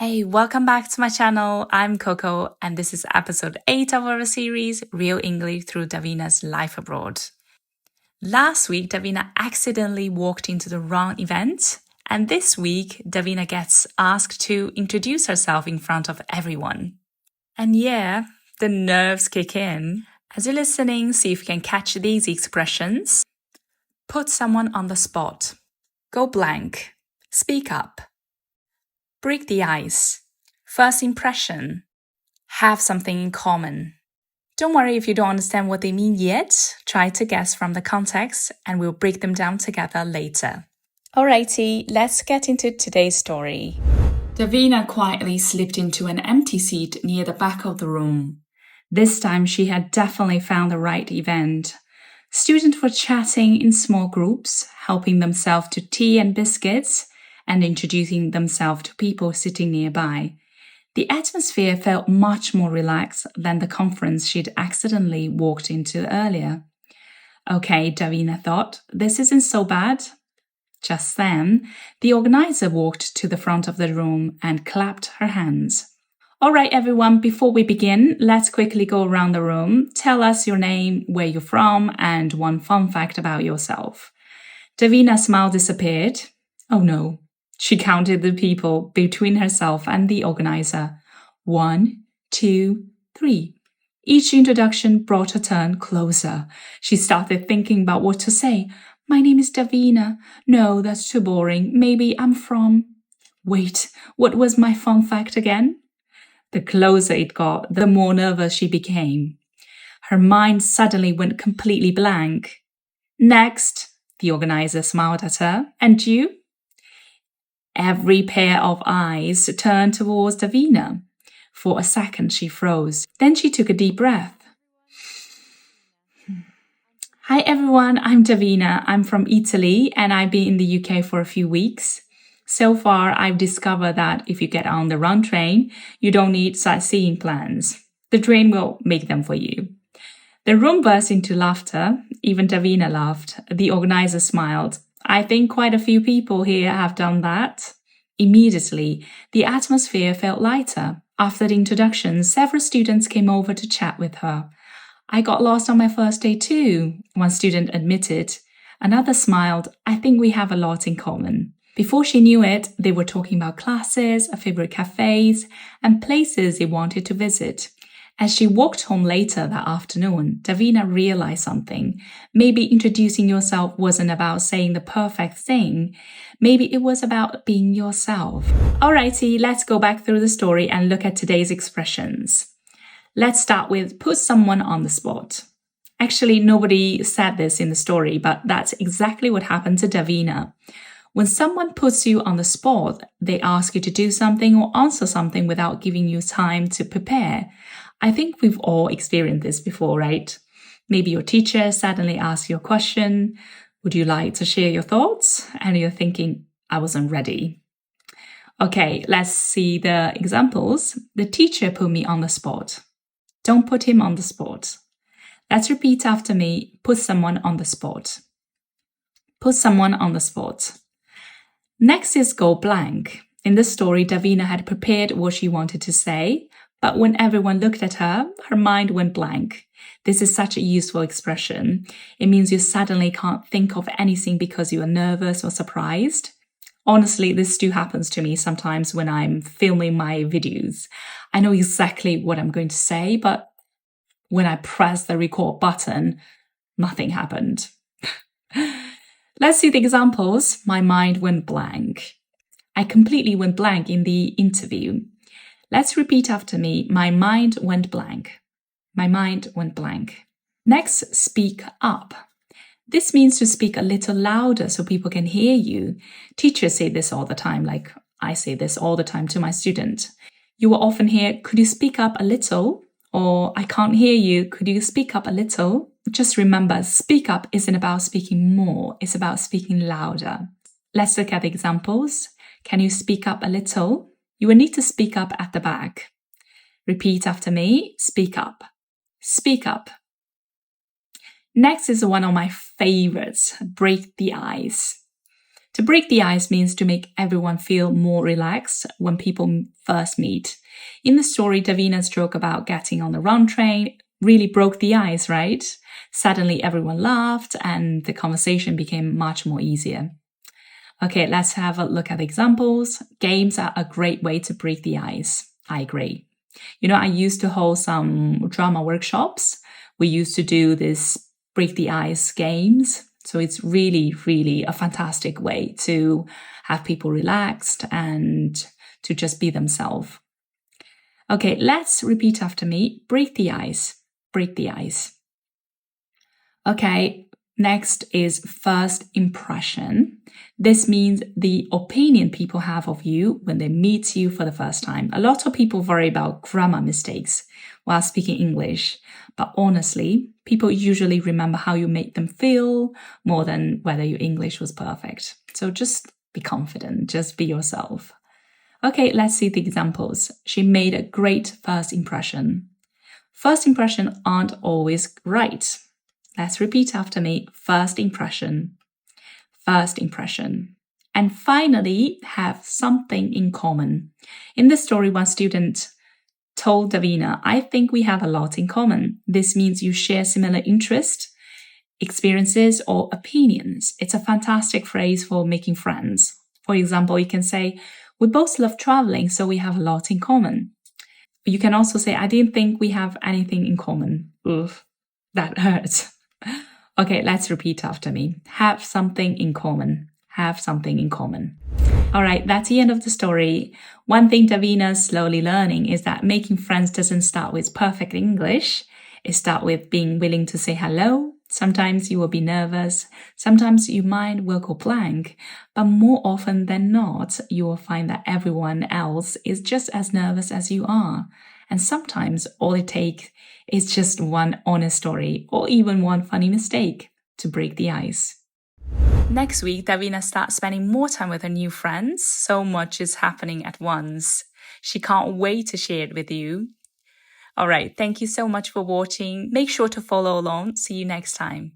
Hey, welcome back to my channel. I'm Coco, and this is episode 8 of our series, Real English through Davina's Life Abroad. Last week, Davina accidentally walked into the wrong event, and this week, Davina gets asked to introduce herself in front of everyone. And yeah, the nerves kick in. As you're listening, see if you can catch these expressions. Put someone on the spot. Go blank. Speak up. Break the ice. First impression. Have something in common. Don't worry if you don't understand what they mean yet. Try to guess from the context and we'll break them down together later. Alrighty, let's get into today's story. Davina quietly slipped into an empty seat near the back of the room. This time she had definitely found the right event. Students were chatting in small groups, helping themselves to tea and biscuits, and introducing themselves to people sitting nearby. The atmosphere felt much more relaxed than the conference she'd accidentally walked into earlier. Okay, Davina thought, this isn't so bad. Just then, the organizer walked to the front of the room and clapped her hands. All right, everyone, before we begin, let's quickly go around the room. Tell us your name, where you're from, and one fun fact about yourself. Davina's smile disappeared. Oh no. She counted the people between herself and the organizer. 1, 2, 3. Each introduction brought her turn closer. She started thinking about what to say. My name is Davina. No, that's too boring. Maybe I'm from... Wait, what was my fun fact again? The closer it got, the more nervous she became. Her mind suddenly went completely blank. Next, the organizer smiled at her. And you? Every pair of eyes turned towards Davina. For a second, she froze. Then she took a deep breath. Hi, everyone. I'm Davina. I'm from Italy, and I've been in the UK for a few weeks. So far, I've discovered that if you get on the run train, you don't need sightseeing plans. The train will make them for you. The room burst into laughter. Even Davina laughed. The organizer smiled. I think quite a few people here have done that. Immediately, the atmosphere felt lighter. After the introduction, several students came over to chat with her. I got lost on my first day too, one student admitted. Another smiled. I think we have a lot in common. Before she knew it, they were talking about classes, favorite cafes, and places they wanted to visit. As she walked home later that afternoon, Davina realized something. Maybe introducing yourself wasn't about saying the perfect thing. Maybe it was about being yourself. Alrighty, let's go back through the story and look at today's expressions. Let's start with put someone on the spot. Actually, nobody said this in the story, but that's exactly what happened to Davina. When someone puts you on the spot, they ask you to do something or answer something without giving you time to prepare. I think we've all experienced this before, right? Maybe your teacher suddenly asks you a question. Would you like to share your thoughts? And you're thinking, I wasn't ready. Okay, let's see the examples. The teacher put me on the spot. Don't put him on the spot. Let's repeat after me. Put someone on the spot. Put someone on the spot. Next is go blank. In this story, Davina had prepared what she wanted to say, but when everyone looked at her, her mind went blank. This is such a useful expression. It means you suddenly can't think of anything because you are nervous or surprised. Honestly, this too happens to me sometimes when I'm filming my videos. I know exactly what I'm going to say, but when I press the record button, nothing happened. Let's see the examples. My mind went blank. I completely went blank in the interview. Let's repeat after me. My mind went blank. My mind went blank. Next, speak up. This means to speak a little louder so people can hear you. Teachers say this all the time, like I say this all the time to my student. You will often hear, could you speak up a little? Or I can't hear you. Could you speak up a little? Just remember, speak up isn't about speaking more. It's about speaking louder. Let's look at the examples. Can you speak up a little? You will need to speak up at the back. Repeat after me. Speak up. Speak up. Next is one of my favorites. Break the ice. To break the ice means to make everyone feel more relaxed when people first meet. In the story, Davina's joke about getting on the run train really broke the ice, right? Suddenly everyone laughed and the conversation became much more easier. Okay, let's have a look at examples. Games are a great way to break the ice. I agree. I used to hold some drama workshops. We used to do this break the ice games. So it's really, really a fantastic way to have people relaxed and to just be themselves. Okay, let's repeat after me. Break the ice. Break the ice. Okay, next is first impression. This means the opinion people have of you when they meet you for the first time. A lot of people worry about grammar mistakes while speaking English, but honestly, people usually remember how you made them feel more than whether your English was perfect. So just be confident, just be yourself. Okay, let's see the examples. She made a great first impression. First impressions aren't always right. Let's repeat after me. First impression. First impression. And finally, have something in common. In this story, one student told Davina, I think we have a lot in common. This means you share similar interests, experiences, or opinions. It's a fantastic phrase for making friends. For example, you can say, we both love traveling, so we have a lot in common. You can also say, I didn't think we have anything in common. Oof, that hurts. Okay, let's repeat after me. Have something in common. Have something in common. All right, that's the end of the story. One thing Davina's slowly learning is that making friends doesn't start with perfect English. It starts with being willing to say hello. Sometimes you will be nervous. Sometimes your mind will go blank. But more often than not, you will find that everyone else is just as nervous as you are. And sometimes all it takes is just one honest story or even one funny mistake to break the ice. Next week, Davina starts spending more time with her new friends. So much is happening at once. She can't wait to share it with you. All right, thank you so much for watching. Make sure to follow along. See you next time.